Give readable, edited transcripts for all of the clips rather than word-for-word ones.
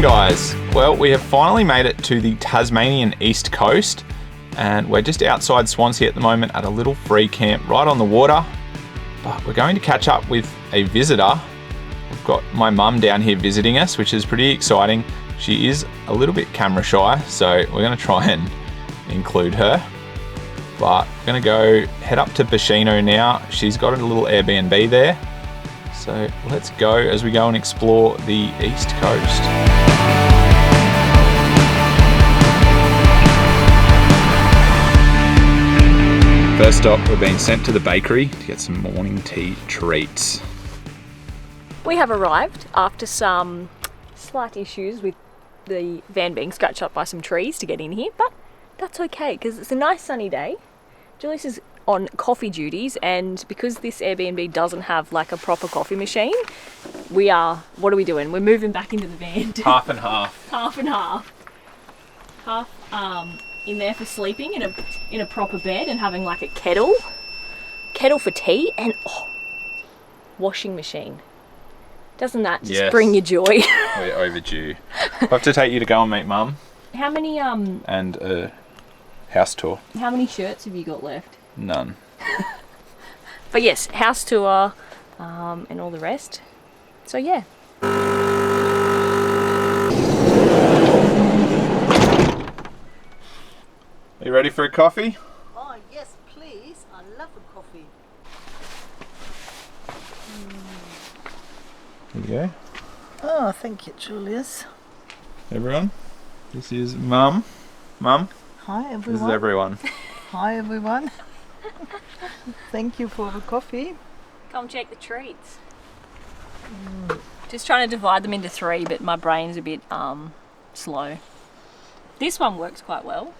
guys. Well, we have finally made it to the Tasmanian east coast, and we're just outside Swansea at the moment at a little free camp right on the water. But we're going to catch up with a visitor. We've got my mum down here visiting us, which is pretty exciting. She is a little bit camera shy, so we're going to try and include her. But we're going to go head up to Bicheno now. She's got a little Airbnb there. So let's go as we go and explore the east coast. First stop, we're being sent to the bakery to get some morning tea treats. We have arrived after some slight issues with the van being scratched up by some trees to get in here, but that's okay because it's a nice sunny day. Julius is on coffee duties, and because this Airbnb doesn't have like a proper coffee machine, what are we doing? We're moving back into the van. Half and half. Half and half. Half in there for sleeping in a proper bed and having like a kettle for tea, and washing machine. Doesn't that just bring you joy? We're overdue. I'll have to take you to go and meet Mum. How many and a house tour. How many shirts have you got left? None. But yes, house tour and all the rest. So yeah. Are you ready for a coffee? Oh yes, please. I love a coffee. Here you go. Oh, thank you, Julius. Everyone, this is Mum. Mum, Hi everyone. this is everyone. Hi everyone. Thank you for the coffee. Come check the treats. Just trying to divide them into 3, but my brain's a bit slow. This one works quite well.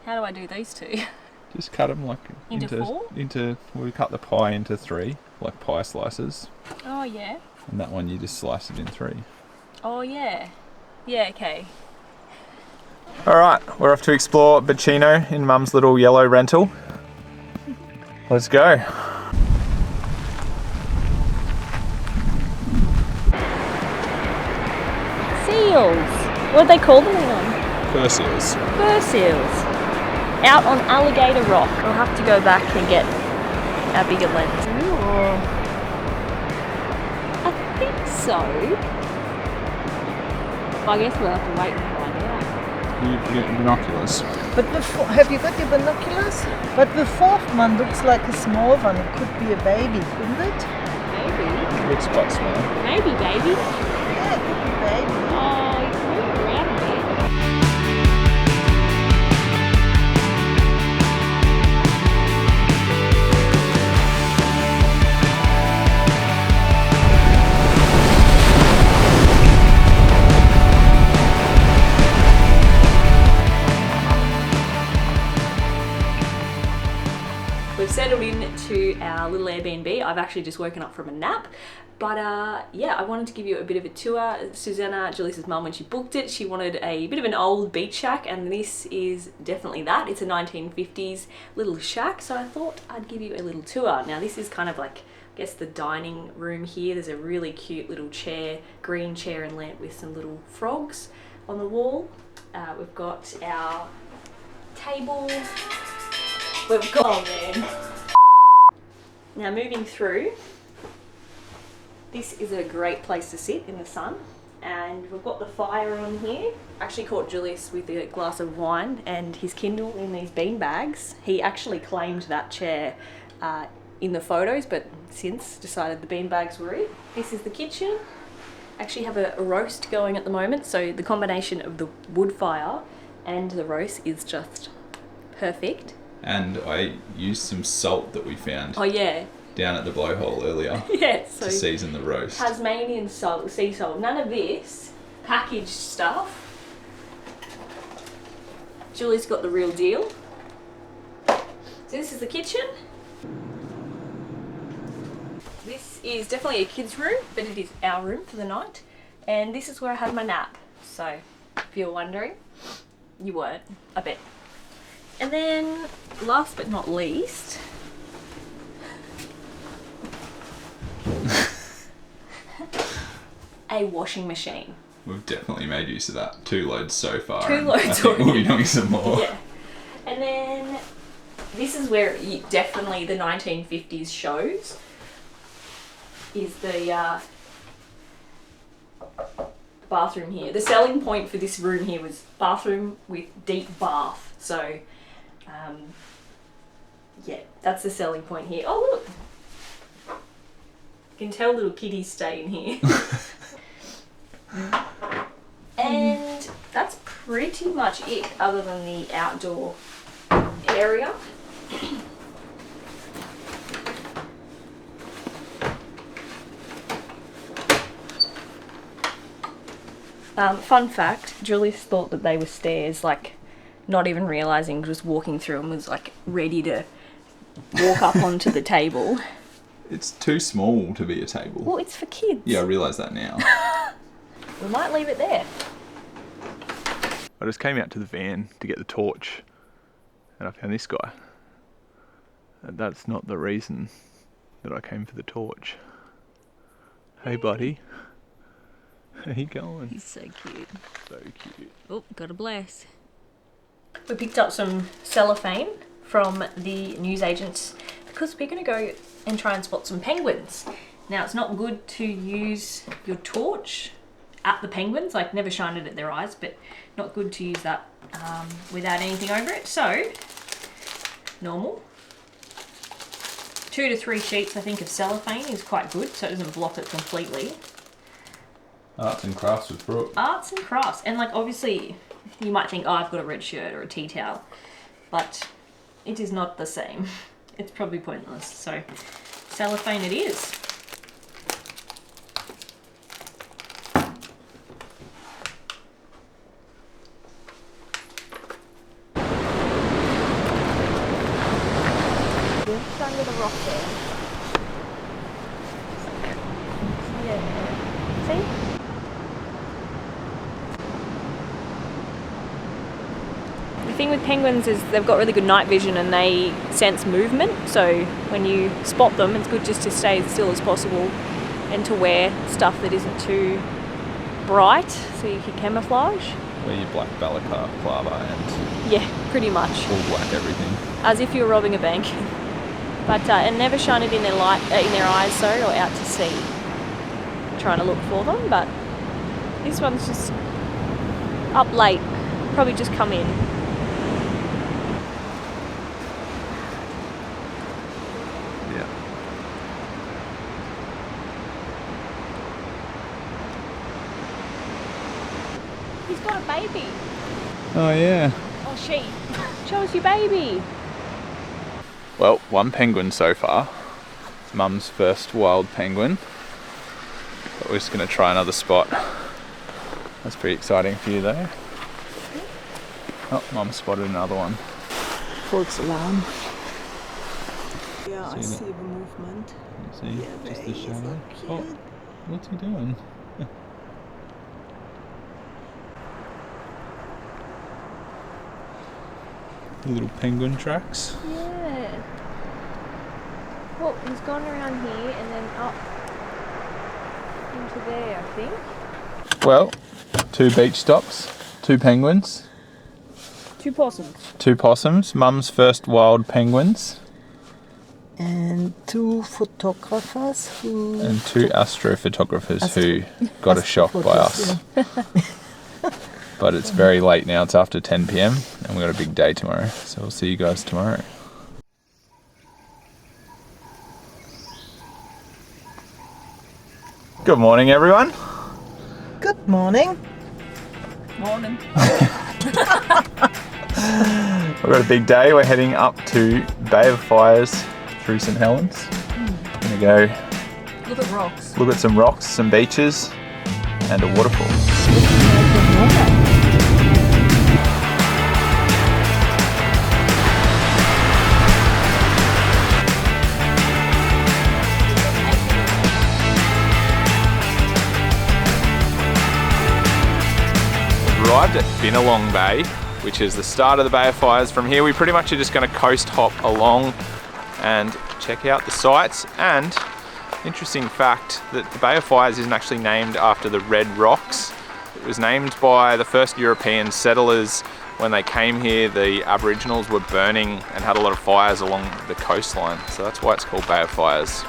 How do I do these 2? Just cut them like Into 4? We cut the pie into 3, like pie slices. Oh yeah. And that one you just slice it in 3. Oh yeah. Yeah, okay. Alright, we're off to explore Bicheno in Mum's little yellow rental. Let's go. Seals. What do they call them again? Fur seals. Fur seals. Out on Alligator Rock. We'll have to go back and get our bigger lens. Ooh. I think so. I guess we'll have to wait and find out. You get binoculars. But have you got your binoculars? But the 4th one looks like a small one. It could be a baby, couldn't it? Maybe. It looks quite small. Maybe, baby. Yeah, it could be baby. Oh, you can move around a bit. We've settled into our little Airbnb. I've actually just woken up from a nap, but yeah, I wanted to give you a bit of a tour. Susanna, Julius's mum, when she booked it, she wanted a bit of an old beach shack, and this is definitely that. It's a 1950s little shack, so I thought I'd give you a little tour. Now this is kind of like, I guess, the dining room here. There's a really cute little chair, green chair and lamp with some little frogs on the wall. We've got our table. We've got man. Now moving through, this is a great place to sit in the sun, and we've got the fire on here. I actually caught Julius with a glass of wine and his Kindle in these bean bags. He actually claimed that chair in the photos, but since decided the bean bags were it. This is the kitchen. I actually have a roast going at the moment, so the combination of the wood fire and the roast is just perfect. And I used some salt that we found down at the blowhole earlier so to season the roast. Tasmanian salt, sea salt. None of this packaged stuff. Julie's got the real deal. So this is the kitchen. This is definitely a kid's room, but it is our room for the night. And this is where I had my nap. So if you're wondering, you weren't, I bet. And then, last but not least, a washing machine. We've definitely made use of that. 2 loads so far. 2 loads I think we'll be doing some more. Yeah. And then this is where definitely the 1950s shows. Is the bathroom here. The selling point for this room here was bathroom with deep bath. So, yeah, that's the selling point here. Oh, look. You can tell little kitties stay in here. And that's pretty much it, other than the outdoor area. Fun fact, Julius thought that they were stairs, like not even realising, just walking through them, was like ready to walk up onto the table. It's too small to be a table. Well, it's for kids. Yeah, I realise that now. We might leave it there. I just came out to the van to get the torch and I found this guy. And that's not the reason that I came for the torch. Hey buddy. How you going? He's so cute. So cute. Oh, got a bless. We picked up some cellophane from the newsagents because we're going to go and try and spot some penguins. Now, it's not good to use your torch at the penguins, like never shine it at their eyes, but not good to use that without anything over it. So, normal. 2 to 3 sheets, I think, of cellophane is quite good, so it doesn't block it completely. Arts and crafts with Brooke. Arts and crafts. And like obviously you might think, oh, I've got a red shirt or a tea towel, but it is not the same. It's probably pointless. So cellophane it is. Just under the rock there. Yeah. See? The thing with penguins is they've got really good night vision and they sense movement, so when you spot them it's good just to stay as still as possible and to wear stuff that isn't too bright so you can camouflage. Wear your black balaclava and Yeah, pretty much. all black everything. As if you were robbing a bank. But and never shine it in their eyes, sorry, or out to sea. Trying to look for them, but this one's just up late, probably just come in. Yeah. He's got a baby. Oh yeah. Oh, she. Show us your baby. Well, 1 penguin so far. It's Mum's first wild penguin. But we're just going to try another spot. That's pretty exciting for you though. Oh, Mum spotted another one. False alarm. Yeah, I See see the movement. See, Yeah, just there the he is, shadow. so Oh, cute. what's he doing? Little penguin tracks. Yeah. Well, he's gone around here and then up into there, I think. Well, 2 beach stops, 2 penguins, 2 possums. 2 possums, Mum's first wild penguins, And 2 photographers who... and 2 astrophotographers who got a shock by us. But it's very late now, it's after 10 PM and we've got a big day tomorrow, so we'll see you guys tomorrow. Good morning everyone. Good morning. Morning. We've got a big day, we're heading up to Bay of Fires through St Helens. Gonna go Look at rocks. look at some rocks, some beaches and a waterfall. Arrived at Bicheno Bay, which is the start of the Bay of Fires. From here we pretty much are just going to coast hop along and check out the sights and Interesting fact that the Bay of Fires isn't actually named after the red rocks. It was named by the first European settlers. When they came here, the Aboriginals were burning and had a lot of fires along the coastline. So that's why it's called Bay of Fires.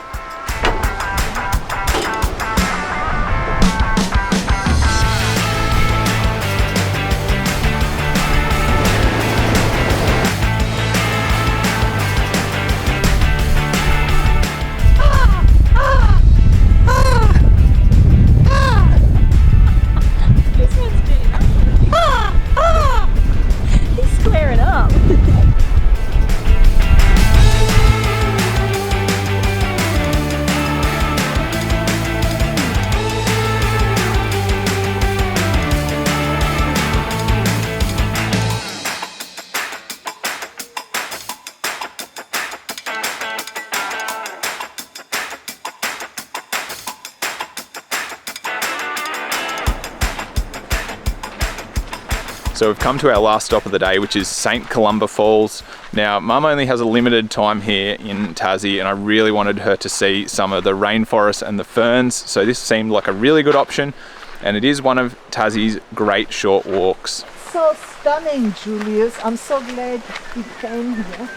So we've come to our last stop of the day, which is St Columba Falls. Now, Mum only has a limited time here in Tassie, and I really wanted her to see some of the rainforest and the ferns, so this seemed like a really good option, and it is one of Tassie's great short walks. So stunning, Julius. I'm so glad you came here.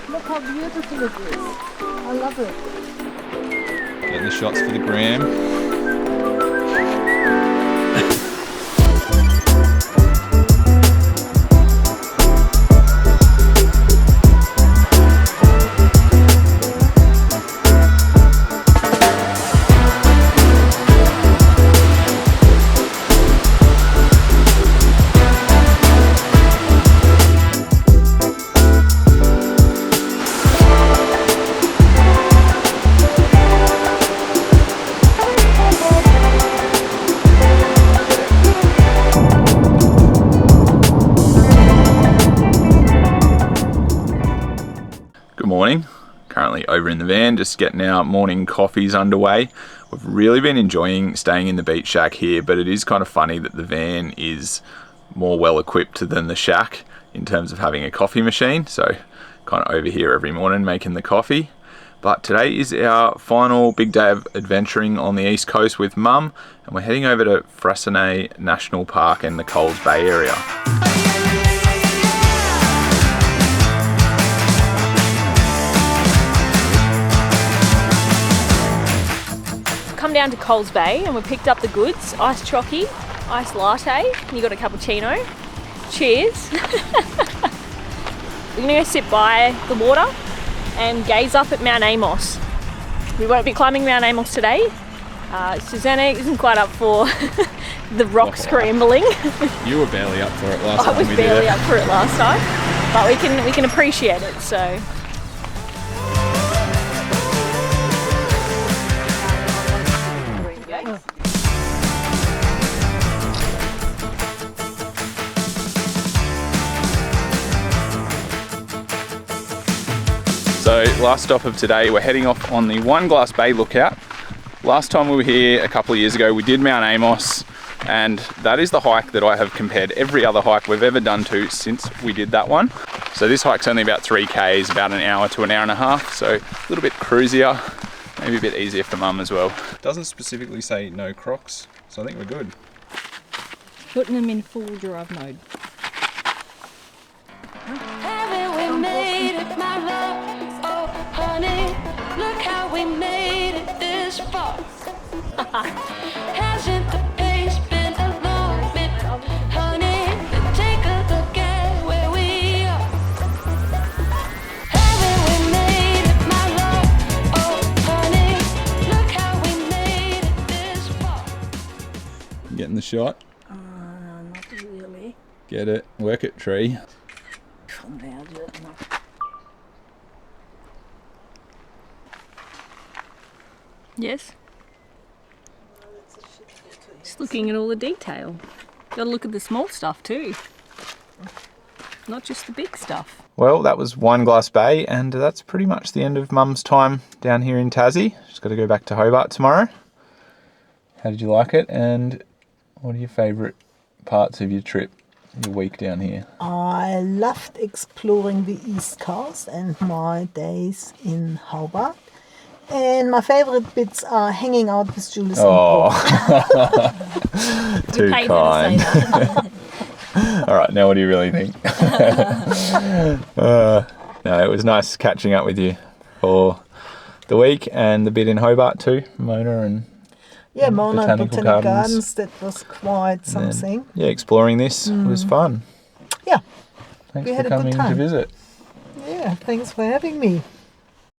Look how beautiful it is. I love it. Getting the shots for the gram. Morning. Currently over in the van, just getting our morning coffees underway. We've really been enjoying staying in the beach shack here, but it is kind of funny that the van is more well equipped than the shack in terms of having a coffee machine. So kind of over here every morning making the coffee. But today is our final big day of adventuring on the east coast with Mum, and we're heading over to Freycinet National Park in the Coles Bay area. Come down to Coles Bay and we picked up the goods: iced chocky, iced latte, and you got a cappuccino. Cheers. We're gonna go sit by the water and gaze up at Mount Amos. We won't be climbing Mount Amos today. Susanna isn't quite up for the rock scrambling. You were barely up for it last time. I was barely up for it last time, but we can appreciate it. So. So last stop of today, we're heading off on the One Glass Bay lookout. Last time we were here a couple of years ago, we did Mount Amos, and that is the hike that I have compared every other hike we've ever done to since we did that one. So this hike's only about 3 Ks, about an hour to an hour and a half, so a little bit cruisier, maybe a bit easier for Mum as well. It doesn't specifically say no Crocs, so I think we're good. Putting them in full drive mode. We made it, my love. Oh, honey, look how we made it this far. Hasn't the pace been a long bit, honey? Take a look at where we are. Haven't we made it, my love? Oh, honey, look how we made it this far. Getting the shot? Not really. Get it. Work it, tree. Yes. Just looking at all the detail. Got to look at the small stuff too. Not just the big stuff. Well, that was One Glass Bay, and that's pretty much the end of Mum's time down here in Tassie. She's got to go back to Hobart tomorrow. How did you like it, and what are your favourite parts of your trip, your week down here? I loved exploring the East Coast and my days in Hobart. And my favourite bits are hanging out with Julius Oh, and Paul. too Paid her to say kind. that. All right, now what do you really think? No, it was nice catching up with you for the week and the bit in Hobart too, Mona and Yeah, Mona Botanical Botanic Gardens. Gardens, that was quite then, something. yeah, exploring this was fun. Yeah, Thanks We for had a good coming to time. visit. yeah, thanks for having me.